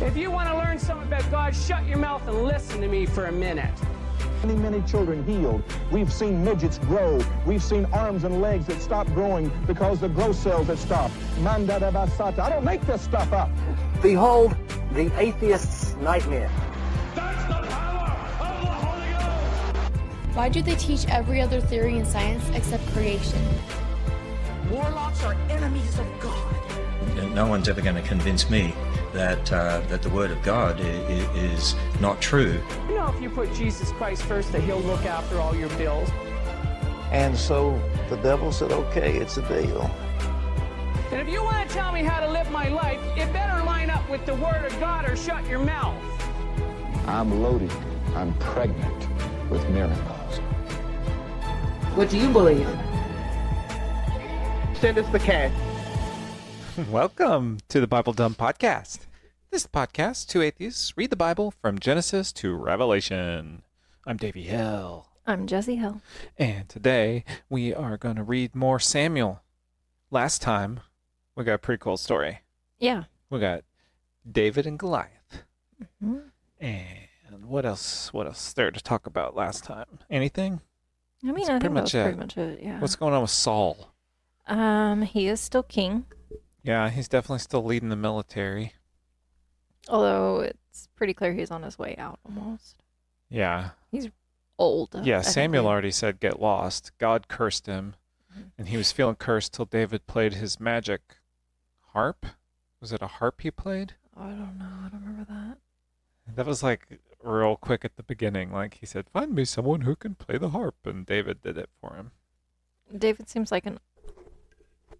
If you want to learn something about God, shut your mouth and listen to me for a minute. Many children healed. We've seen midgets grow. We've seen arms and legs that stop growing because the growth cells have stopped. Manda da basata. I don't make this stuff up. Behold, the atheist's nightmare. That's the power of the Holy Ghost! Why do they teach every other theory in science except creation? Warlocks are enemies of God. No one's ever going to convince me that the Word of God is not true. You know, if you put Jesus Christ first, that he'll look after all your bills. And so the devil said, okay, it's a deal. And if you want to tell me how to live my life, it better line up with the Word of God or shut your mouth. I'm loaded. I'm pregnant with miracles. What do you believe? Send us the cash. Welcome to the Bible Dumb Podcast. This podcast, two atheists read the Bible from Genesis to Revelation. I'm Davey Hill. I'm Jesse Hill. And today we are going to read more Samuel. Last time, we got a pretty cool story. Yeah. We got David and Goliath. Mm-hmm. And what else there to talk about last time? Anything? I mean, I think that's pretty much it, yeah. What's going on with Saul? He is still king. Yeah, he's definitely still leading the military. Although it's pretty clear he's on his way out almost. Yeah. He's old. Yeah, Samuel already said get lost. God cursed him, and he was feeling cursed till David played his magic harp. Was it a harp he played? I don't know. I don't remember that. That was like real quick at the beginning. Like he said, find me someone who can play the harp, and David did it for him. David seems like an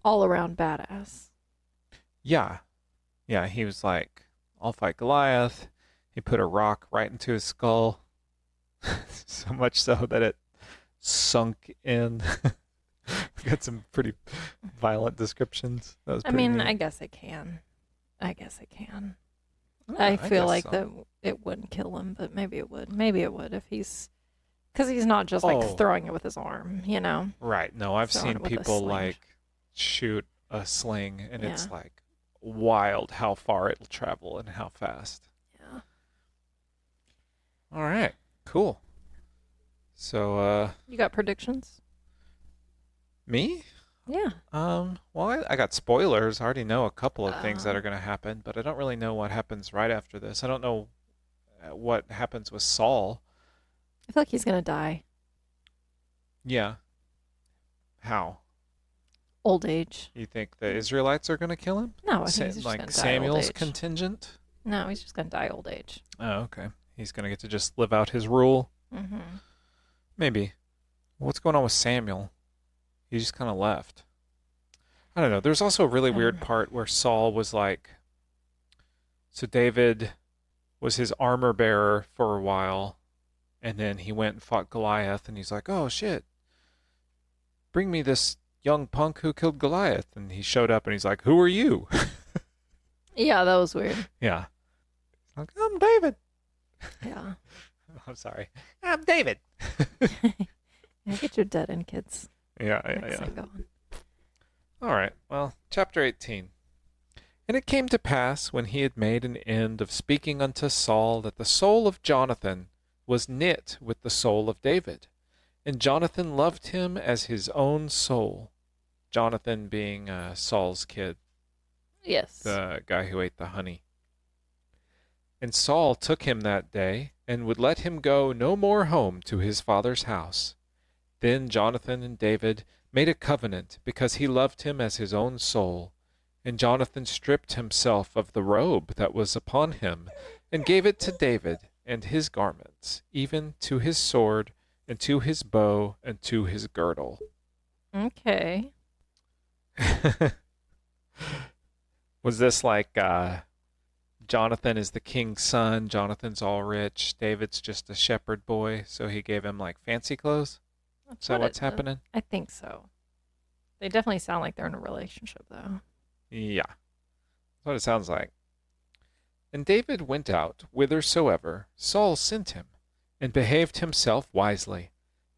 all-around badass. Yeah. Yeah, he was like, I'll fight Goliath. He put a rock right into his skull. So much so that it sunk in. Got some pretty violent descriptions. That was I mean, neat. I guess it can. I feel like that it wouldn't kill him, but maybe it would. Maybe it would if he's... Because he's not just like throwing it with his arm, you know? Right. No, I've seen people like shoot a sling and it's like wild how far it'll travel and how fast. Yeah. All right. Cool. So, you got predictions? Me? Yeah. Well, I got spoilers. I already know a couple of things that are going to happen, but I don't really know what happens right after this. I don't know what happens with Saul. I feel like he's going to die. Yeah. How? Old age. You think the Israelites are going to kill him? No, I think he's just like going to die Samuel's old age. contingent? No, he's just going to die old age. Oh, okay. He's going to get to just live out his rule? Mm-hmm. Maybe. What's going on with Samuel? He just kind of left. I don't know. There's also a really weird part where Saul was like... So David was his armor bearer for a while, and then he went and fought Goliath, and he's like, oh, shit. Bring me this young punk who killed Goliath. And he showed up, and he's like, who are you? Yeah, that was weird. Yeah. He's like, I'm David. Yeah. I'm sorry. I'm David. Yeah, get your dead end, kids. Yeah. All right. Well, chapter 18. And it came to pass, when he had made an end of speaking unto Saul, that the soul of Jonathan was knit with the soul of David. And Jonathan loved him as his own soul. Jonathan being Saul's kid. Yes. The guy who ate the honey. And Saul took him that day, and would let him go no more home to his father's house. Then Jonathan and David made a covenant, because he loved him as his own soul. And Jonathan stripped himself of the robe that was upon him, and gave it to David, and his garments, even to his sword, and to his bow, and to his girdle. Okay. Was this like Jonathan is the king's son, Jonathan's all rich, David's just a shepherd boy, so he gave him like fancy clothes? Is that what's happening? I think so. They definitely sound like they're in a relationship, though. Yeah. That's what it sounds like. And David went out whithersoever Saul sent him, and behaved himself wisely.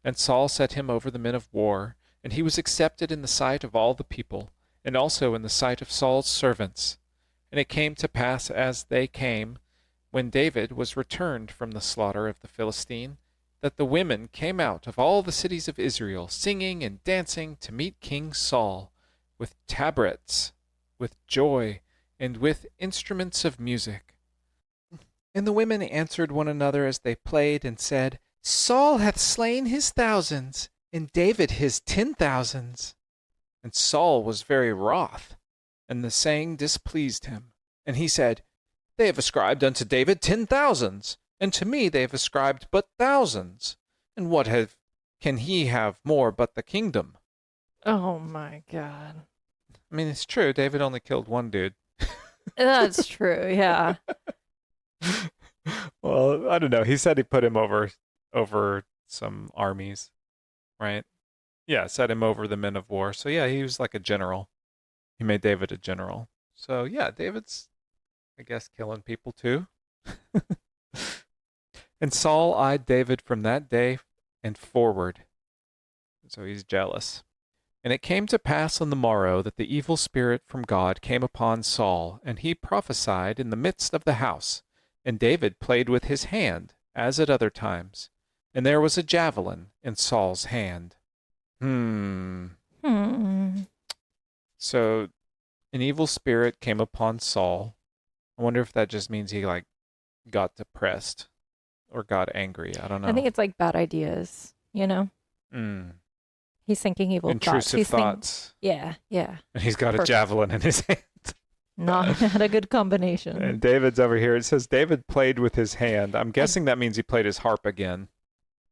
And Saul set him over the men of war, and he was accepted in the sight of all the people, and also in the sight of Saul's servants. And it came to pass as they came, when David was returned from the slaughter of the Philistine, that the women came out of all the cities of Israel, singing and dancing to meet King Saul, with tabrets, with joy, and with instruments of music. And the women answered one another as they played, and said, Saul hath slain his thousands, and David his 10,000s. And Saul was very wroth, and the saying displeased him. And he said, They have ascribed unto David 10,000s, and to me they have ascribed but thousands. And what can he have more but the kingdom? Oh my God. I mean, it's true. David only killed one dude. That's true, yeah. Well, I don't know. He said he put him over some armies, right? Yeah, set him over the men of war. So yeah, he was like a general. He made David a general. So yeah, David's, I guess, killing people too. And Saul eyed David from that day and forward. So he's jealous. And it came to pass on the morrow that the evil spirit from God came upon Saul, and he prophesied in the midst of the house. And David played with his hand, as at other times. And there was a javelin in Saul's hand. So an evil spirit came upon Saul. I wonder if that just means he got depressed or got angry. I don't know. I think it's like bad ideas, you know? He's thinking evil intrusive thoughts. Yeah. And he's got a javelin in his hand. Not a good combination. And David's over here. It says David played with his hand. I'm guessing that means he played his harp again.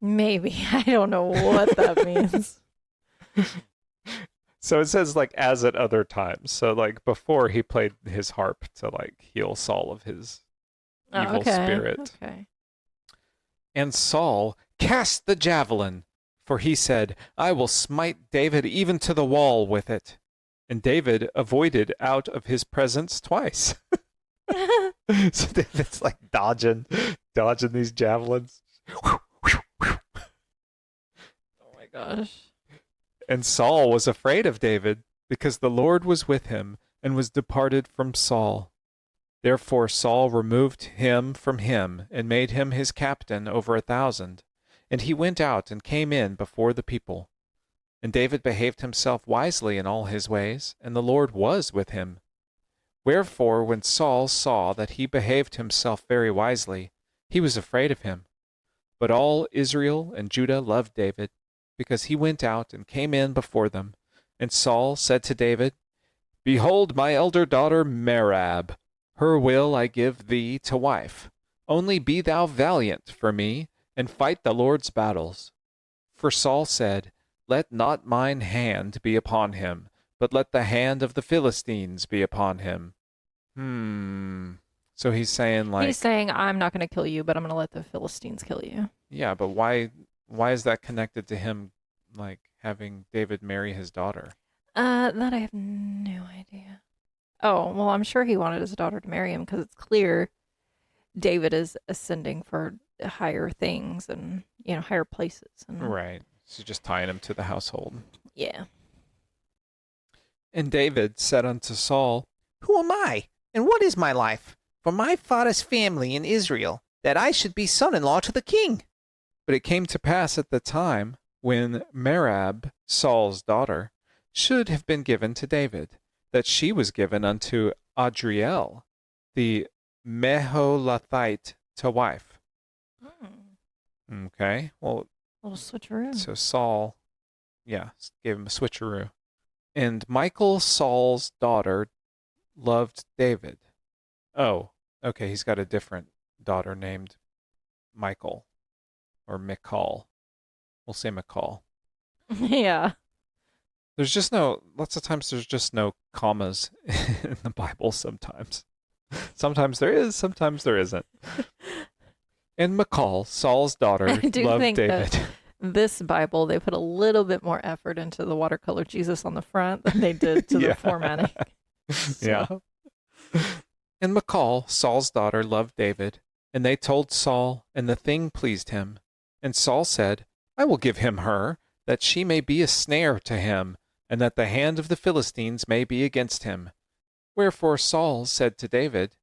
Maybe. I don't know what that means. So it says as at other times. So before he played his harp to heal Saul of his evil spirit. Okay. And Saul cast the javelin, for he said, I will smite David even to the wall with it. And David avoided out of his presence twice. So David's dodging these javelins. Oh my gosh. And Saul was afraid of David, because the Lord was with him, and was departed from Saul. Therefore Saul removed him from him, and made him his captain over 1,000. And he went out and came in before the people. And David behaved himself wisely in all his ways, and the Lord was with him. Wherefore when Saul saw that he behaved himself very wisely, he was afraid of him. But all Israel and Judah loved David, because he went out and came in before them. And Saul said to David, Behold my elder daughter Merab, her will I give thee to wife. Only be thou valiant for me, and fight the Lord's battles. For Saul said, Let not mine hand be upon him, but let the hand of the Philistines be upon him. So he's saying He's saying, I'm not going to kill you, but I'm going to let the Philistines kill you. Yeah, but why is that connected to him having David marry his daughter? That I have no idea. Oh, well, I'm sure he wanted his daughter to marry him because it's clear David is ascending for higher things and, higher places. And... Right. So just tying him to the household. Yeah. And David said unto Saul, Who am I, and what is my life, for my father's family in Israel, that I should be son-in-law to the king? But it came to pass at the time when Merab, Saul's daughter, should have been given to David, that she was given unto Adriel, the Meholathite, to wife. Okay, well... A little switcheroo. So Saul, gave him a switcheroo. And Michal, Saul's daughter, loved David. Oh, okay, he's got a different daughter named Michal. Or Michal. We'll say Michal. Yeah. Lots of times there's just no commas in the Bible sometimes. Sometimes there is, sometimes there isn't. And Michal, Saul's daughter, loved David. This Bible, they put a little bit more effort into the watercolor Jesus on the front than they did to the formatting. Yeah. And Michal, Saul's daughter, loved David, and they told Saul, and the thing pleased him. And Saul said, I will give him her, that she may be a snare to him, and that the hand of the Philistines may be against him. Wherefore Saul said to David,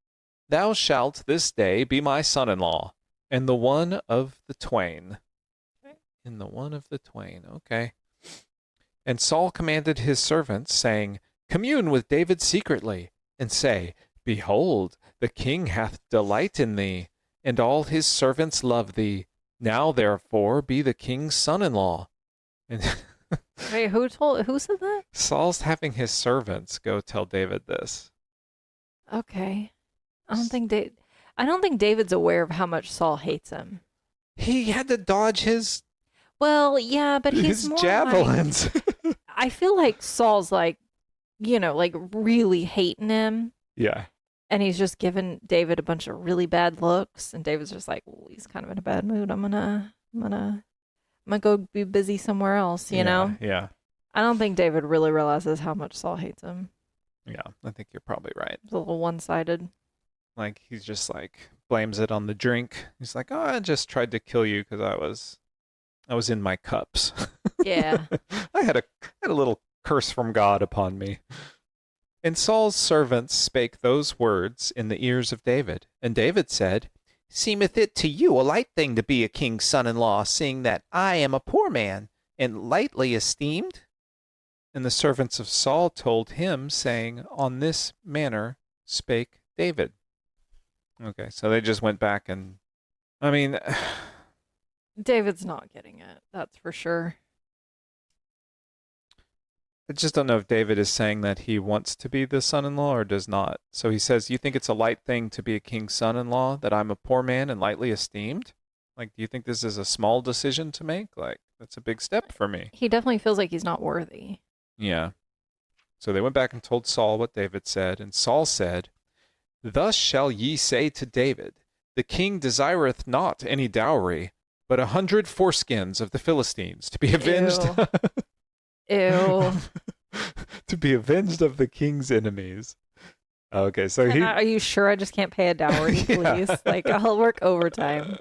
Thou shalt this day be my son-in-law, and the one of the twain. In the one of the twain, okay. And Saul commanded his servants, saying, Commune with David secretly, and say, Behold, the king hath delight in thee, and all his servants love thee. Now therefore be the king's son-in-law. And Wait, who said that? Saul's having his servants go tell David this. Okay. I don't think David's aware of how much Saul hates him. He had to dodge his Well, yeah, but he's more javelins. Like, I feel like Saul's like, like really hating him. Yeah. And he's just giving David a bunch of really bad looks, and David's just like, well, he's kind of in a bad mood. I'm gonna go be busy somewhere else, you know? Yeah. I don't think David really realizes how much Saul hates him. Yeah, I think you're probably right. It's a little one-sided. Like, he's just like, blames it on the drink. He's like, oh, I just tried to kill you because I was in my cups. Yeah. I had a little curse from God upon me. And Saul's servants spake those words in the ears of David. And David said, Seemeth it to you a light thing to be a king's son-in-law, seeing that I am a poor man, and lightly esteemed? And the servants of Saul told him, saying, On this manner spake David. Okay, so they just went back and, I mean... David's not getting it, that's for sure. I just don't know if David is saying that he wants to be the son-in-law or does not. So he says, you think it's a light thing to be a king's son-in-law, that I'm a poor man and lightly esteemed? Like, do you think this is a small decision to make? Like, that's a big step for me. He definitely feels like he's not worthy. Yeah. So they went back and told Saul what David said, and Saul said, Thus shall ye say to David, The king desireth not any dowry, but 100 foreskins of the Philistines to be avenged. Ew. To be avenged of the king's enemies. Okay, so Are you sure I just can't pay a dowry, please? Yeah. Like, I'll work overtime.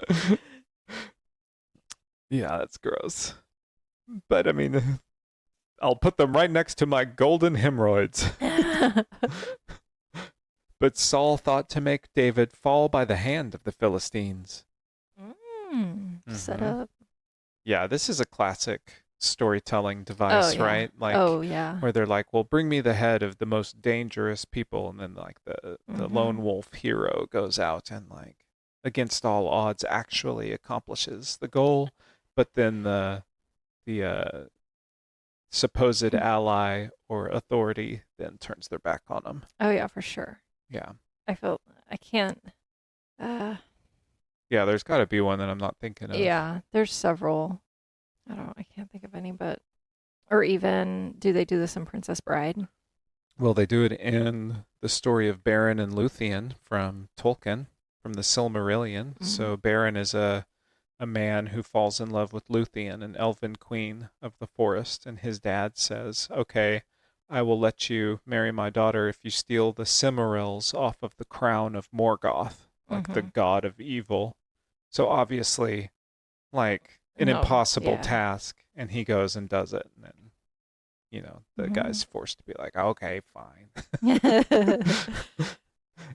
Yeah, that's gross. But I mean, I'll put them right next to my golden hemorrhoids. But Saul thought to make David fall by the hand of the Philistines. Set up. Yeah, this is a classic storytelling device, right? Like, yeah. where they're like, well, bring me the head of the most dangerous people, and then like the lone wolf hero goes out and like against all odds actually accomplishes the goal, but then the supposed ally or authority then turns their back on them. Oh yeah, for sure. Yeah. I can't Yeah, there's got to be one that I'm not thinking of. Yeah, there's several. I can't think of any, but or even do they do this in Princess Bride? Well, they do it in the story of Beren and Luthien from Tolkien, from the Silmarillion. Mm-hmm. So Beren is a man who falls in love with Luthien, an elven queen of the forest, and his dad says, okay, I will let you marry my daughter if you steal the Silmarils off of the crown of Morgoth, like the god of evil. So obviously, like an impossible task, and he goes and does it, and then, the guy's forced to be like, okay, fine.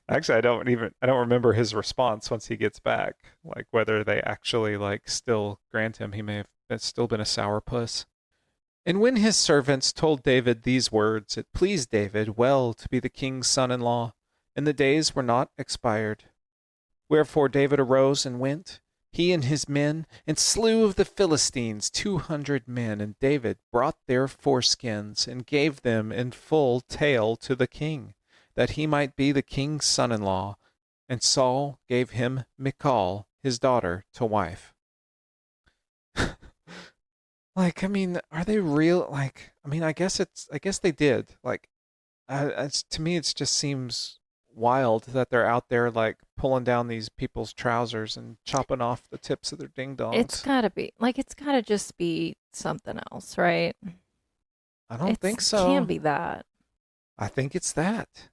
Actually, I don't remember his response once he gets back, like whether they actually like still grant him. He may have still been a sourpuss. And when his servants told David these words, it pleased David well to be the king's son-in-law, and the days were not expired. Wherefore David arose and went, he and his men, and slew of the Philistines 200 men, and David brought their foreskins, and gave them in full tale to the king, that he might be the king's son-in-law, and Saul gave him Michal, his daughter, to wife. Like, I mean, are they real? Like, I mean, I guess they did. Like, to me, it just seems wild that they're out there, like, pulling down these people's trousers and chopping off the tips of their ding-dongs. It's gotta just be something else, right? I don't think so. It can't be that. I think it's that.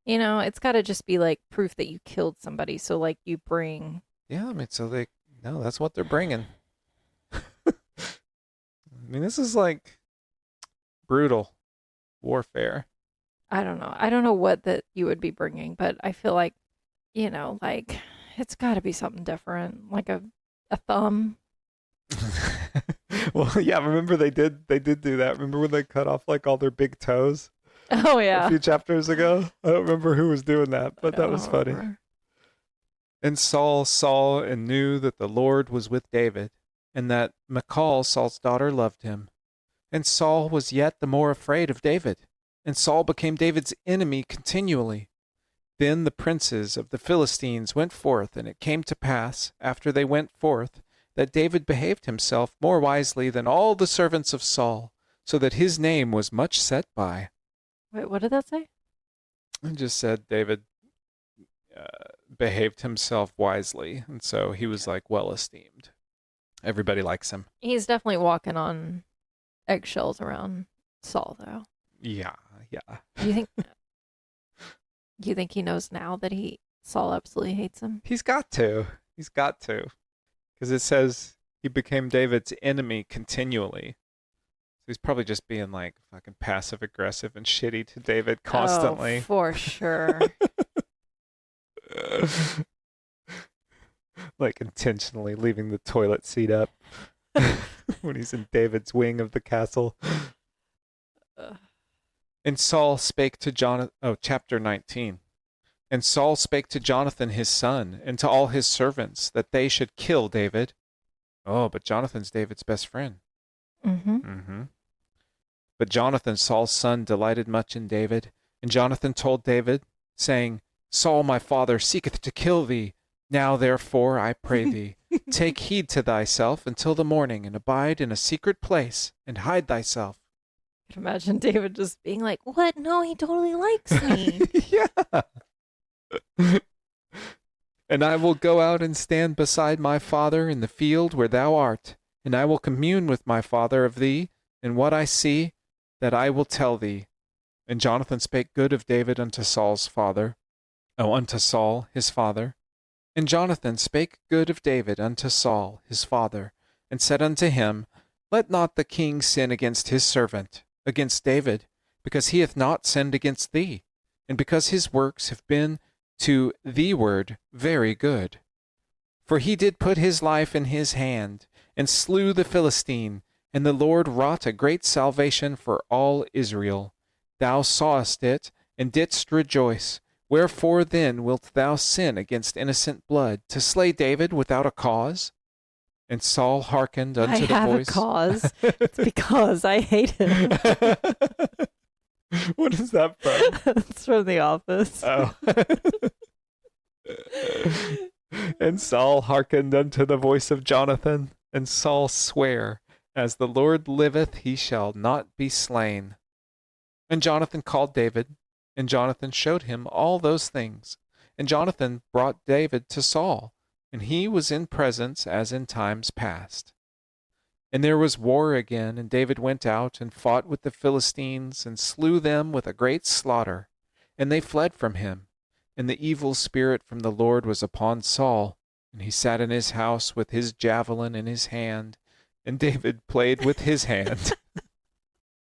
It's gotta just be, like, proof that you killed somebody, so, like, you bring... Yeah, I mean, that's what they're bringing. I mean, this is like brutal warfare. I don't know. I don't know what that you would be bringing, but I feel like, like it's got to be something different, like a thumb. Well, yeah, remember they did do that. Remember when they cut off like all their big toes Oh a yeah. few chapters ago? I don't remember who was doing that, but that was funny. Remember. And Saul saw and knew that the Lord was with David, and that Michal, Saul's daughter, loved him. And Saul was yet the more afraid of David, and Saul became David's enemy continually. Then the princes of the Philistines went forth, and it came to pass, after they went forth, that David behaved himself more wisely than all the servants of Saul, so that his name was much set by. Wait, what did that say? It just said David behaved himself wisely, and so he was like well esteemed. Everybody likes him. He's definitely walking on eggshells around Saul, though. Yeah. Do you think? Do you think he knows now that Saul absolutely hates him? He's got to. Because it says he became David's enemy continually. So he's probably just being like fucking passive aggressive and shitty to David constantly. Oh, for sure. Like intentionally leaving the toilet seat up when he's in David's wing of the castle. And Saul spake to Jonathan, chapter 19. And Saul spake to Jonathan his son, and to all his servants, that they should kill David. Oh, but Jonathan's David's best friend. Mm-hmm. But Jonathan, Saul's son, delighted much in David. And Jonathan told David, saying, Saul my father seeketh to kill thee. Now therefore, I pray thee, take heed to thyself until the morning, and abide in a secret place, and hide thyself. I can imagine David just being like, what? No, he totally likes me. Yeah. And I will go out and stand beside my father in the field where thou art, and I will commune with my father of thee, and what I see, that I will tell thee. And Jonathan spake good of David unto Saul's father, unto Saul his father. And Jonathan spake good of David unto Saul his father, and said unto him, Let not the king sin against his servant, against David, because he hath not sinned against thee, and because his works have been to thee ward very good. For he did put his life in his hand, and slew the Philistine, and the Lord wrought a great salvation for all Israel. Thou sawest it, and didst rejoice. Wherefore then wilt thou sin against innocent blood, to slay David without a cause? And Saul hearkened unto the voice. I have a cause. It's because I hate him. What is that from? It's from The Office. Oh. And Saul hearkened unto the voice of Jonathan, and Saul sware, As the Lord liveth, he shall not be slain. And Jonathan called David, and Jonathan showed him all those things. And Jonathan brought David to Saul, and he was in presence as in times past. And there was war again, and David went out and fought with the Philistines, and slew them with a great slaughter. And they fled from him. And the evil spirit from the Lord was upon Saul, and he sat in his house with his javelin in his hand, and David played with his hand.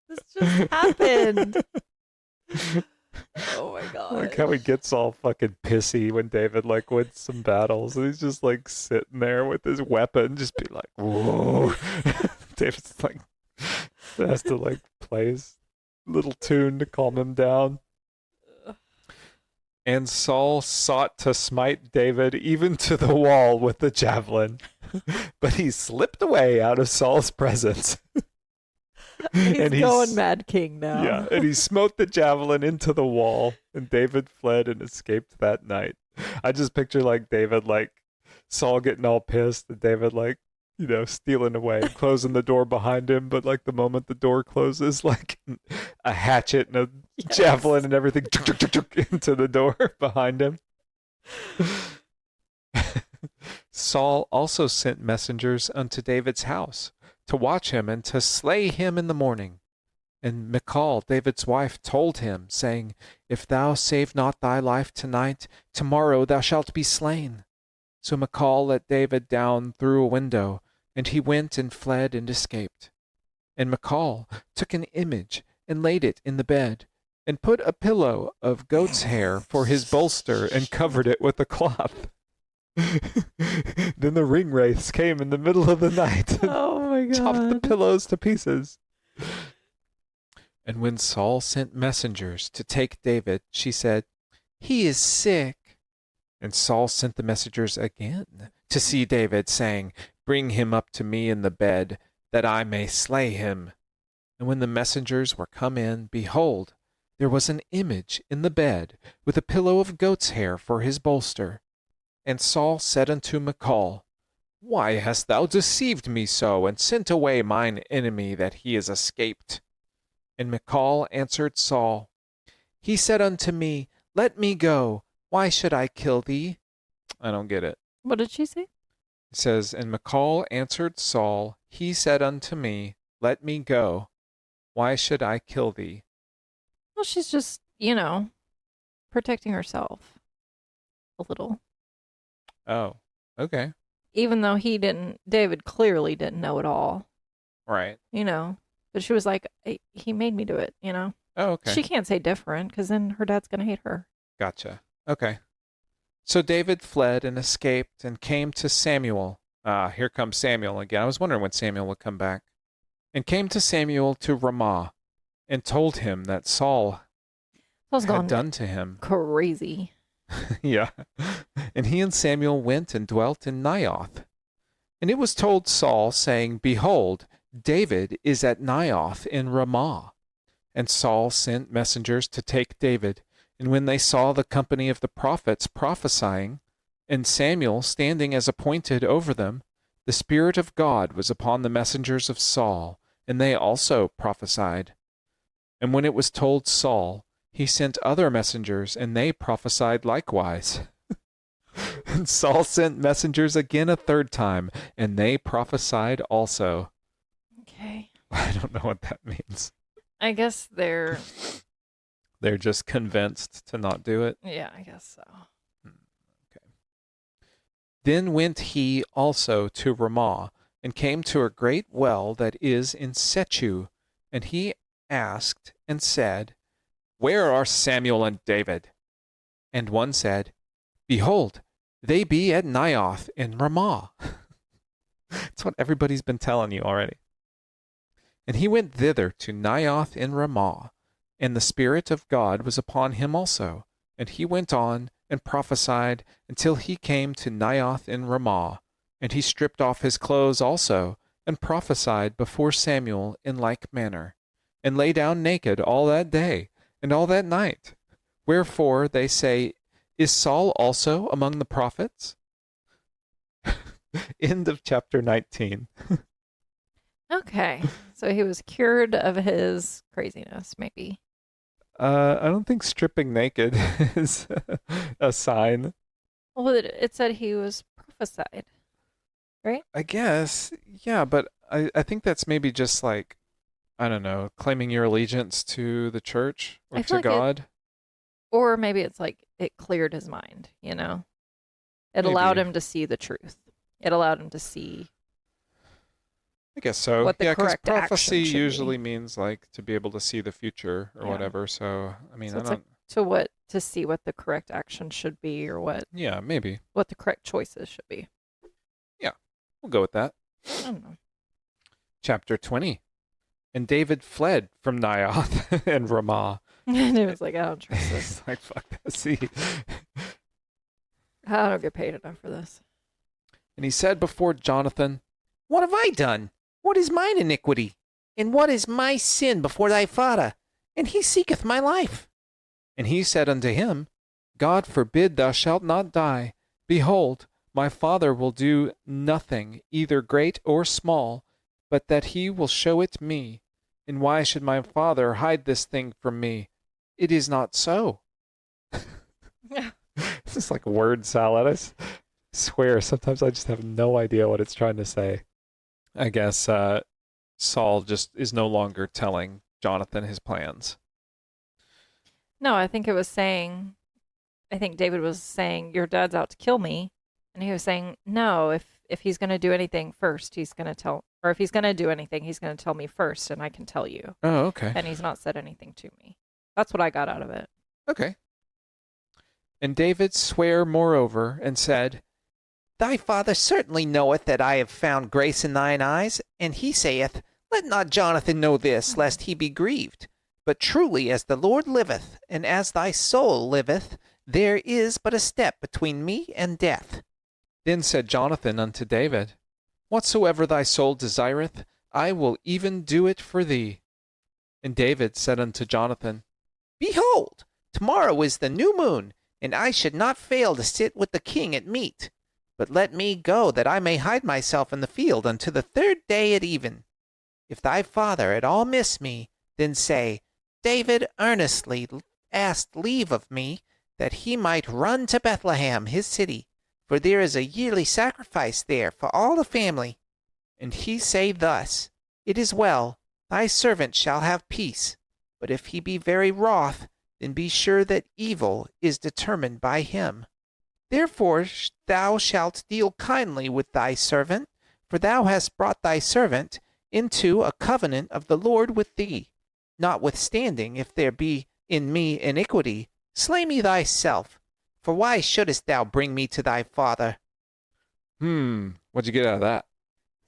This just happened. Oh my god. Like how he gets all fucking pissy when David like wins some battles, and he's just like sitting there with his weapon, just be like, whoa. David's like has to like play his little tune to calm him down. And Saul sought to smite David even to the wall with the javelin, but he slipped away out of Saul's presence. He's going Mad King now. Yeah, and he smote the javelin into the wall, and David fled and escaped that night. I just picture like David, like Saul getting all pissed, and David like, you know, stealing away, closing the door behind him, but like the moment the door closes, like a hatchet and a javelin and everything into the door behind him. Saul also sent messengers unto David's house, to watch him and to slay him in the morning. And Michal, David's wife, told him, saying, If thou save not thy life tonight, tomorrow thou shalt be slain. So Michal let David down through a window, and he went and fled and escaped. And Michal took an image and laid it in the bed, and put a pillow of goat's hair for his bolster and covered it with a cloth. Then the ring wraiths came in the middle of the night and Oh my God. chopped the pillows to pieces. And when Saul sent messengers to take David, she said, "He is sick." And Saul sent the messengers again to see David, saying, "Bring him up to me in the bed, that I may slay him." And when the messengers were come in, behold, there was an image in the bed, with a pillow of goat's hair for his bolster. And Saul said unto Michal, "Why hast thou deceived me so, and sent away mine enemy, that he is escaped?" And Michal answered Saul, "He said unto me, Let me go. Why should I kill thee?" I don't get it. What did she say? It says, "And Michal answered Saul, He said unto me, Let me go. Why should I kill thee?" Well, she's just, protecting herself a little. Oh, okay. Even though David clearly didn't know it all, Right. But she was like, he made me do it, Oh, okay. She can't say different because then her dad's going to hate her. Gotcha. Okay. So David fled and escaped and came to Samuel. Here comes Samuel again. I was wondering when Samuel would come back. And came to Samuel to Ramah and told him that Saul had done to him. Crazy. Yeah. And he and Samuel went and dwelt in Naioth. And it was told Saul, saying, Behold, David is at Naioth in Ramah. And Saul sent messengers to take David. And when they saw the company of the prophets prophesying, and Samuel standing as appointed over them, the Spirit of God was upon the messengers of Saul, and they also prophesied. And when it was told Saul, he sent other messengers, and they prophesied likewise. And Saul sent messengers again a third time, and they prophesied also. Okay. I don't know what that means. I guess they're just convinced to not do it? Yeah, I guess so. Okay. Then went he also to Ramah, and came to a great well that is in Sechu, and he asked and said, Where are Samuel and David? And one said, Behold, they be at Naioth in Ramah. That's what everybody's been telling you already. And he went thither to Naioth in Ramah, and the Spirit of God was upon him also. And he went on and prophesied until he came to Naioth in Ramah. And he stripped off his clothes also, and prophesied before Samuel in like manner, and lay down naked all that day and all that night. Wherefore they say, Is Saul also among the prophets? End of chapter 19. Okay. So he was cured of his craziness, maybe. I don't think stripping naked is a sign. Well, it said he was prophesied, right? I guess, yeah, but I think that's maybe just like, I don't know, claiming your allegiance to the church or to God. Or maybe it's like it cleared his mind, It Maybe. allowed him to see the truth. It allowed him to see. I guess so. What the yeah, because correct action prophecy should usually be. means like to be able to see the future or Yeah. whatever. So I mean, So I it's don't. to see what the correct action should be, or what Yeah, maybe. the correct choices should be. We'll go with that. I don't know. Chapter 20. And David fled from Naioth and Ramah. And it was like, I don't trust this. It's like, fuck that. See. I don't get paid enough for this. And he said before Jonathan, What have I done? What is mine iniquity? And what is my sin before thy father? And he seeketh my life. And he said unto him, God forbid thou shalt not die. Behold, my father will do nothing, either great or small, but that he will show it me. And why should my father hide this thing from me? It is not so. It's just like word salad. I swear, sometimes I just have no idea what it's trying to say. I guess Saul just is no longer telling Jonathan his plans. No, I think David was saying, your dad's out to kill me. And he was saying, no, if he's going to do anything first, he's going to tell, or if he's going to do anything, he's going to tell me first and I can tell you. Oh, okay. And he's not said anything to me. That's what I got out of it. Okay. And David sware moreover, and said, Thy father certainly knoweth that I have found grace in thine eyes, and he saith, Let not Jonathan know this, lest he be grieved. But truly as the Lord liveth, and as thy soul liveth, there is but a step between me and death. Then said Jonathan unto David, Whatsoever thy soul desireth, I will even do it for thee. And David said unto Jonathan, Behold, tomorrow is the new moon, and I should not fail to sit with the king at meat. But let me go, that I may hide myself in the field unto the 3rd day at even. If thy father at all miss me, then say, David earnestly asked leave of me, that he might run to Bethlehem his city, for there is a yearly sacrifice there for all the family. And he say thus, It is well, thy servant shall have peace. But if he be very wroth, then be sure that evil is determined by him. Therefore thou shalt deal kindly with thy servant, for thou hast brought thy servant into a covenant of the Lord with thee. Notwithstanding, if there be in me iniquity, slay me thyself, for why shouldest thou bring me to thy father? What'd you get out of that?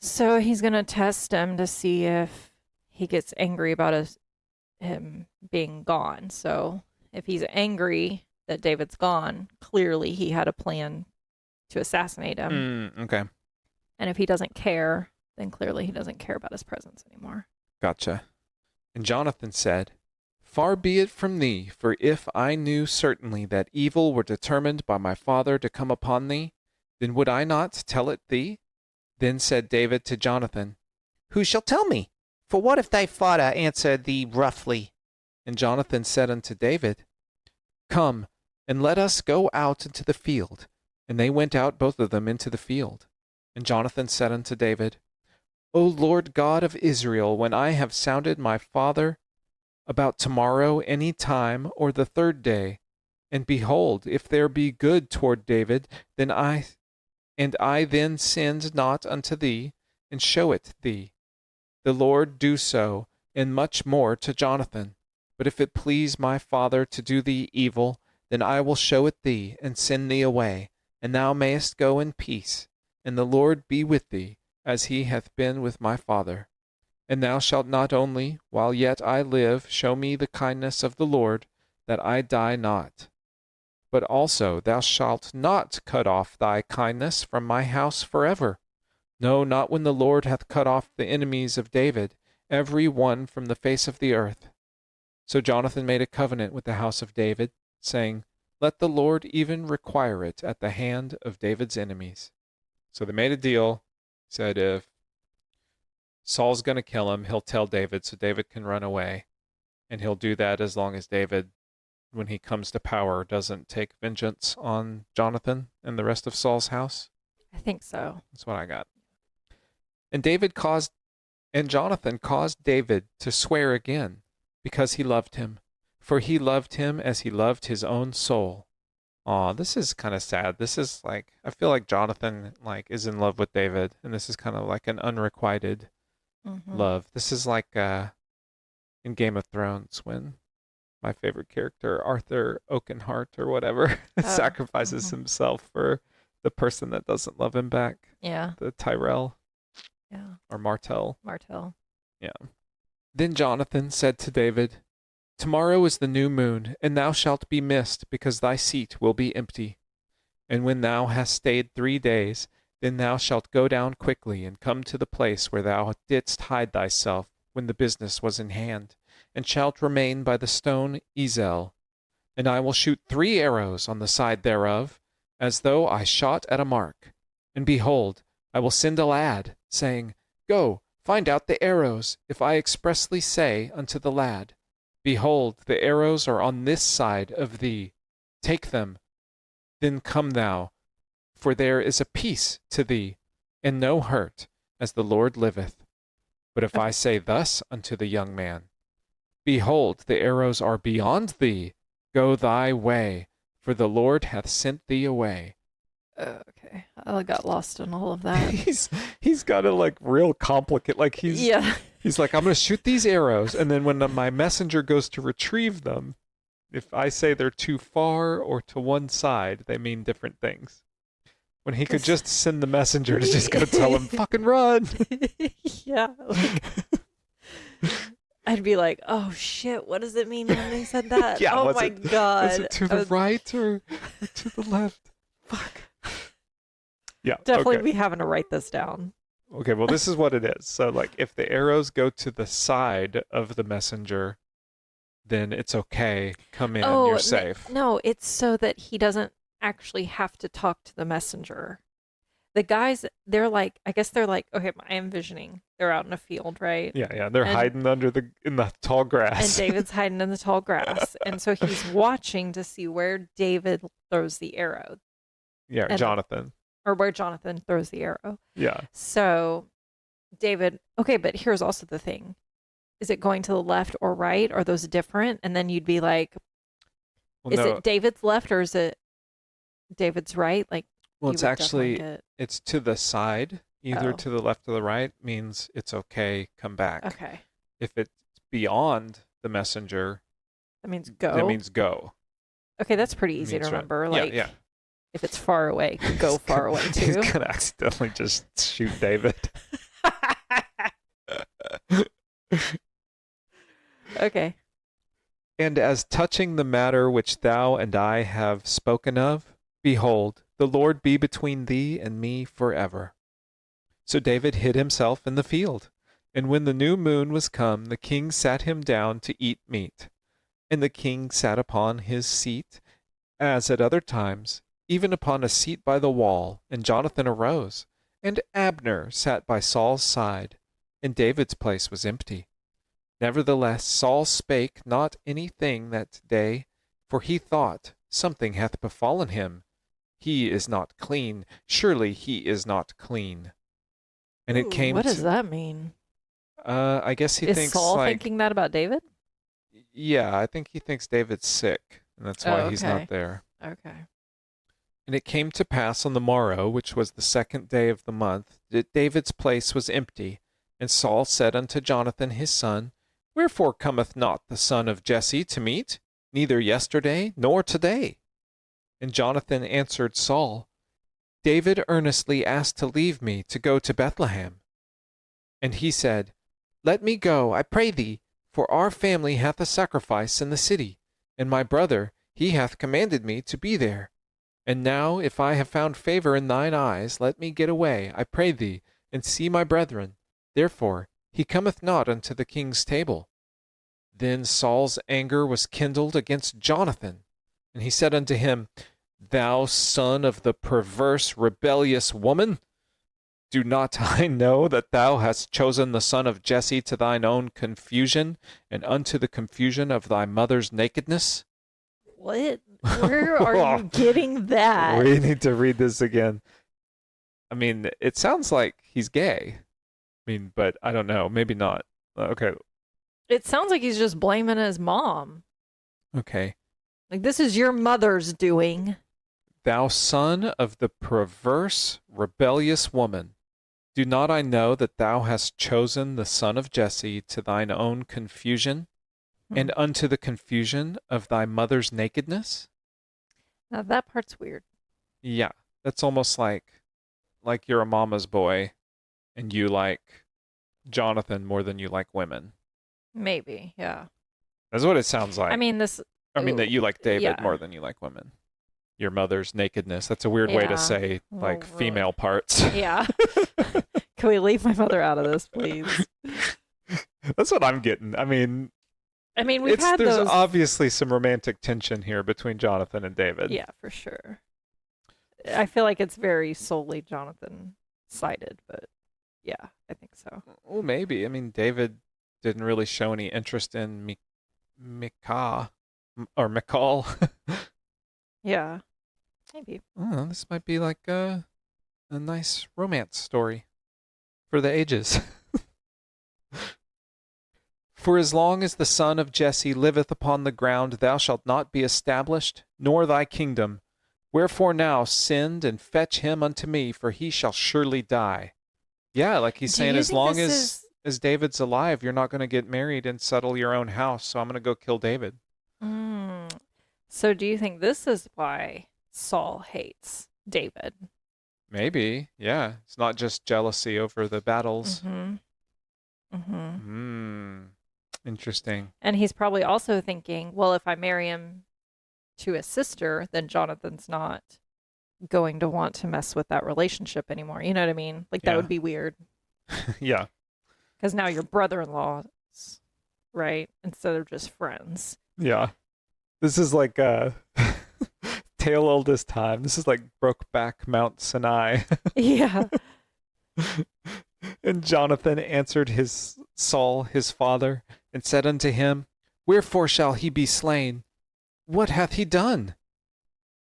So he's going to test him to see if he gets angry about him being gone. So if he's angry that David's gone, clearly he had a plan to assassinate him. Okay. And if he doesn't care, then clearly he doesn't care about his presence anymore. Gotcha. And Jonathan said, Far be it from thee, for if I knew certainly that evil were determined by my father to come upon thee, then would I not tell it thee? Then said David to Jonathan, Who shall tell me? For what if thy father answer thee roughly? And Jonathan said unto David, Come, and let us go out into the field. And they went out both of them into the field. And Jonathan said unto David, O Lord God of Israel, when I have sounded my father about tomorrow any time or the 3rd day, and behold, if there be good toward David, then I then sinned not unto thee, and show it thee. The Lord do so, and much more to Jonathan. But if it please my father to do thee evil, then I will show it thee, and send thee away, and thou mayest go in peace, and the Lord be with thee, as he hath been with my father. And thou shalt not only, while yet I live, show me the kindness of the Lord, that I die not, but also thou shalt not cut off thy kindness from my house forever. No, not when the Lord hath cut off the enemies of David, every one from the face of the earth. So Jonathan made a covenant with the house of David, saying, Let the Lord even require it at the hand of David's enemies. So they made a deal, said if Saul's going to kill him, he'll tell David so David can run away. And he'll do that as long as David, when he comes to power, doesn't take vengeance on Jonathan and the rest of Saul's house. I think so. That's what I got. And Jonathan caused David to swear again, because he loved him. For he loved him as he loved his own soul. Aw, this is kind of sad. This is like, I feel like Jonathan is in love with David, and this is kind of like an unrequited love. This is like in Game of Thrones when my favorite character, Arthur Oakenheart or whatever, sacrifices himself for the person that doesn't love him back. Yeah. The Tyrell. Yeah. Or Martell. Martell. Yeah. Then Jonathan said to David, Tomorrow is the new moon, and thou shalt be missed, because thy seat will be empty. And when thou hast stayed 3 days, then thou shalt go down quickly, and come to the place where thou didst hide thyself when the business was in hand, and shalt remain by the stone Ezel. And I will shoot 3 arrows on the side thereof, as though I shot at a mark. And behold, I will send a lad, saying, Go, find out the arrows, if I expressly say unto the lad, Behold, the arrows are on this side of thee. Take them. Then come thou, for there is a peace to thee, and no hurt, as the Lord liveth. But if I say thus unto the young man, Behold, the arrows are beyond thee, go thy way, for the Lord hath sent thee away. Okay, I got lost in all of that. He's got a real complicate, Yeah. He's like, I'm going to shoot these arrows, and then when my messenger goes to retrieve them, if I say they're too far or to one side, they mean different things. When he could just send the messenger to just go tell him, fucking run. Yeah. Like, I'd be like, oh shit, what does it mean when they said that? Yeah, oh my God. Was it to the right or to the left? Fuck. Yeah. Definitely okay. be having to write this down. Okay, well, this is what it is. So, like, if the arrows go to the side of the messenger, then it's okay. Come in, you're safe. No, it's so that he doesn't actually have to talk to the messenger. The guys, they're like, I guess they're like, okay, I'm envisioning they're out in a field, right? Yeah. They're hiding in the tall grass. And David's hiding in the tall grass. And so he's watching to see where David throws the arrow. Yeah, and Jonathan. Or where Jonathan throws the arrow. Yeah. So David, okay, but here's also the thing. Is it going to the left or right? Are those different? And then you'd be like, is it David's left or is it David's right? Like, well, it's actually, it's to the side, either to the left or the right, means it's okay, come back. Okay. If it's beyond the messenger, that means go. That means go. Okay, that's pretty easy to remember. Right. Like, yeah. If it's far away, go far away too. He's gonna accidentally just shoot David. Okay. And as touching the matter which thou and I have spoken of, behold, the Lord be between thee and me forever. So David hid himself in the field. And when the new moon was come, the king sat him down to eat meat. And the king sat upon his seat, as at other times, even upon a seat by the wall. And Jonathan arose, and Abner sat by Saul's side, and David's place was empty. Nevertheless Saul spake not anything that day, for he thought, something hath befallen him. He is not clean. Surely he is not clean. And it came. What does that mean? I guess he thinks. Is Saul thinking that about David? Yeah, I think he thinks David's sick, and that's why he's not there. Okay. And it came to pass on the morrow, which was the 2nd day of the month, that David's place was empty. And Saul said unto Jonathan his son, Wherefore cometh not the son of Jesse to meat, neither yesterday nor today? And Jonathan answered Saul, David earnestly asked to leave me to go to Bethlehem. And he said, Let me go, I pray thee, for our family hath a sacrifice in the city, and my brother, he hath commanded me to be there. And now, if I have found favor in thine eyes, let me get away, I pray thee, and see my brethren. Therefore he cometh not unto the king's table. Then Saul's anger was kindled against Jonathan, and he said unto him, Thou son of the perverse, rebellious woman, do not I know that thou hast chosen the son of Jesse to thine own confusion, and unto the confusion of thy mother's nakedness? What? Where are you getting that? We need to read this again. I mean, it sounds like he's gay. I mean, but I don't know. Maybe not. Okay. It sounds like he's just blaming his mom. Okay. Like, this is your mother's doing. Thou son of the perverse, rebellious woman, do not I know that thou hast chosen the son of Jesse to thine own confusion, and unto the confusion of thy mother's nakedness? Now that part's weird. Yeah, that's almost like you're a mama's boy, and you like Jonathan more than you like women. Maybe, yeah. That's what it sounds like. I mean, that you like David more than you like women. Your mother's nakedness. That's a weird way to say, like, female parts. Yeah. Can we leave my mother out of this, please? That's what I'm getting. I mean, there's obviously some romantic tension here between Jonathan and David. Yeah, for sure. I feel like it's very solely Jonathan-sided, but yeah, I think so. Well, maybe. I mean, David didn't really show any interest in Michal. Yeah, maybe. Oh, this might be like a nice romance story for the ages. For as long as the son of Jesse liveth upon the ground, thou shalt not be established, nor thy kingdom. Wherefore now send and fetch him unto me, for he shall surely die. Yeah, like he's saying, as long as as David's alive, you're not going to get married and settle your own house, so I'm going to go kill David. So do you think this is why Saul hates David? Maybe, yeah. It's not just jealousy over the battles. Interesting. And he's probably also thinking, well, if I marry him to his sister, then Jonathan's not going to want to mess with that relationship anymore. You know what I mean? Like, that would be weird. Yeah. Because now you're brother-in-law, right? Instead of just friends. Yeah. This is like tale old as time. This is like Brokeback Mount Sinai. Yeah. And Jonathan answered his Saul, his father, and said unto him, Wherefore shall he be slain? What hath he done?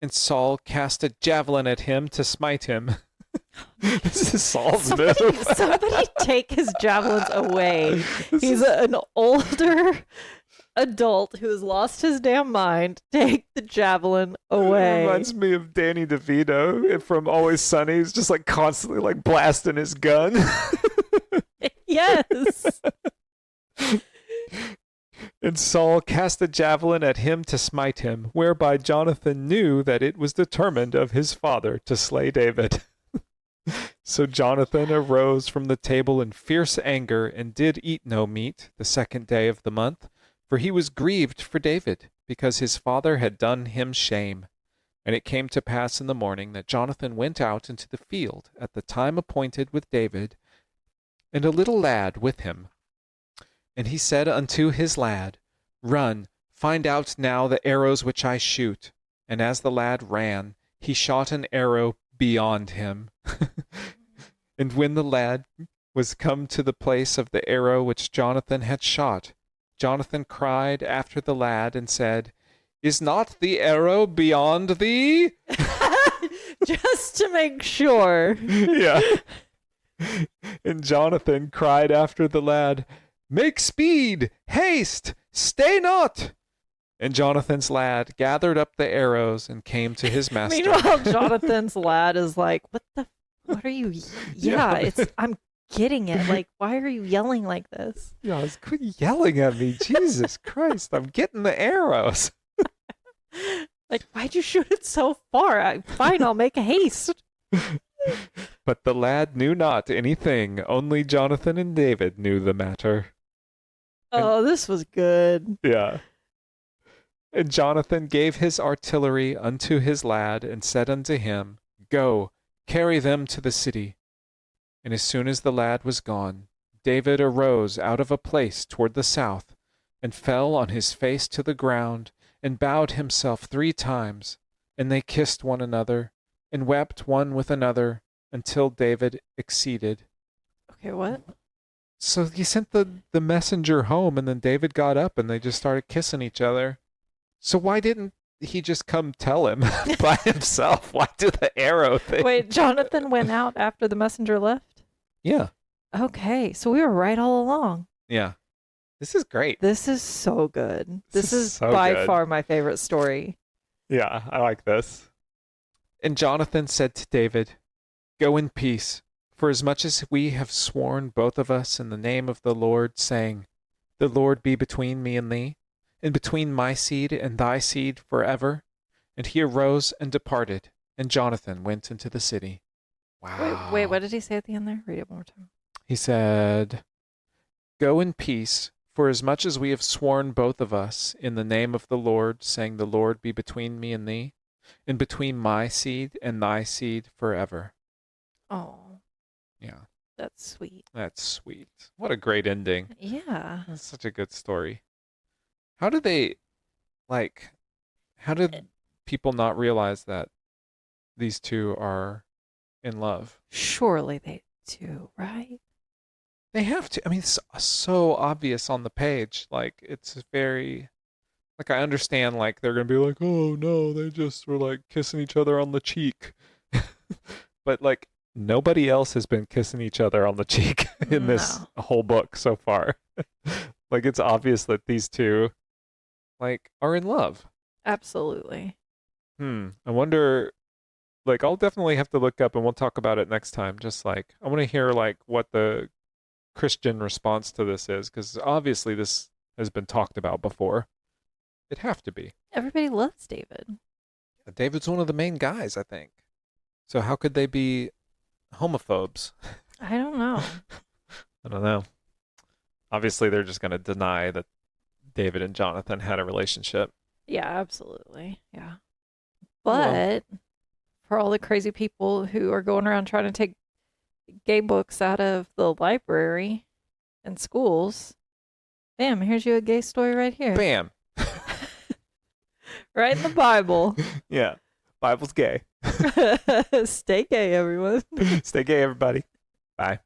And Saul cast a javelin at him to smite him. This is Saul's move. Somebody take his javelins away. He's an older adult who has lost his damn mind. Take the javelin away. It reminds me of Danny DeVito from Always Sunny. He's just like constantly like blasting his gun. Yes. And Saul cast a javelin at him to smite him, whereby Jonathan knew that it was determined of his father to slay David. So Jonathan arose from the table in fierce anger, and did eat no meat the second day of the month, for he was grieved for David, because his father had done him shame. And it came to pass in the morning that Jonathan went out into the field at the time appointed with David, and a little lad with him. And he said unto his lad, Run, find out now the arrows which I shoot. And as the lad ran, he shot an arrow beyond him. And when the lad was come to the place of the arrow which Jonathan had shot, Jonathan cried after the lad and said, Is not the arrow beyond thee? Just to make sure. Yeah. And Jonathan cried after the lad, Make speed, haste, stay not. And Jonathan's lad gathered up the arrows and came to his master. Meanwhile, Jonathan's lad is like, what are you? Yeah, I'm getting it. Like, why are you yelling like this? Yeah, quit yelling at me. Jesus Christ, I'm getting the arrows. Like, why'd you shoot it so far? Fine, I'll make haste. But the lad knew not anything. Only Jonathan and David knew the matter. Oh, this was good. Yeah. And Jonathan gave his artillery unto his lad, and said unto him, Go, carry them to the city. And as soon as the lad was gone, David arose out of a place toward the south, and fell on his face to the ground, and bowed himself 3 times. And they kissed one another, and wept one with another, until David exceeded. Okay, what? So he sent the messenger home, and then David got up, and they just started kissing each other. So why didn't he just come tell him by himself? Why do the arrow thing? Wait, Jonathan went out after the messenger left? Yeah. Okay, so we were right all along. Yeah. This is great. This is so good. This is so by good. far my favorite story. Yeah, I like this. And Jonathan said to David, Go in peace, for as much as we have sworn both of us in the name of the Lord, saying, The Lord be between me and thee, and between my seed and thy seed forever. And he arose and departed, and Jonathan went into the city. Wow. Wait, what did he say at the end there? Read it one more time. He said, Go in peace, for as much as we have sworn both of us in the name of the Lord, saying, The Lord be between me and thee, and between my seed and thy seed forever. Oh. Yeah. That's sweet. That's sweet. What a great ending. Yeah. That's such a good story. How did people not realize that these two are in love? Surely they do, right? They have to. I mean, it's so obvious on the page. Like, it's very, like, I understand, like, they're going to be like, oh no, they just were like kissing each other on the cheek. But like, nobody else has been kissing each other on the cheek in this whole book so far. Like, it's obvious that these two, like, are in love. Absolutely. I wonder, like, I'll definitely have to look up, and we'll talk about it next time. Just like, I want to hear like what the Christian response to this is, because obviously this has been talked about before. It'd have to be. Everybody loves David. David's one of the main guys, I think. So how could they be homophobes? I don't know. I don't know. Obviously, they're just going to deny that David and Jonathan had a relationship. Yeah, absolutely. Yeah. But for all the crazy people who are going around trying to take gay books out of the library and schools, bam, here's you a gay story right here. Bam. Right in the Bible. Yeah. Bible's gay. Stay gay, everyone. Stay gay, everybody. Bye.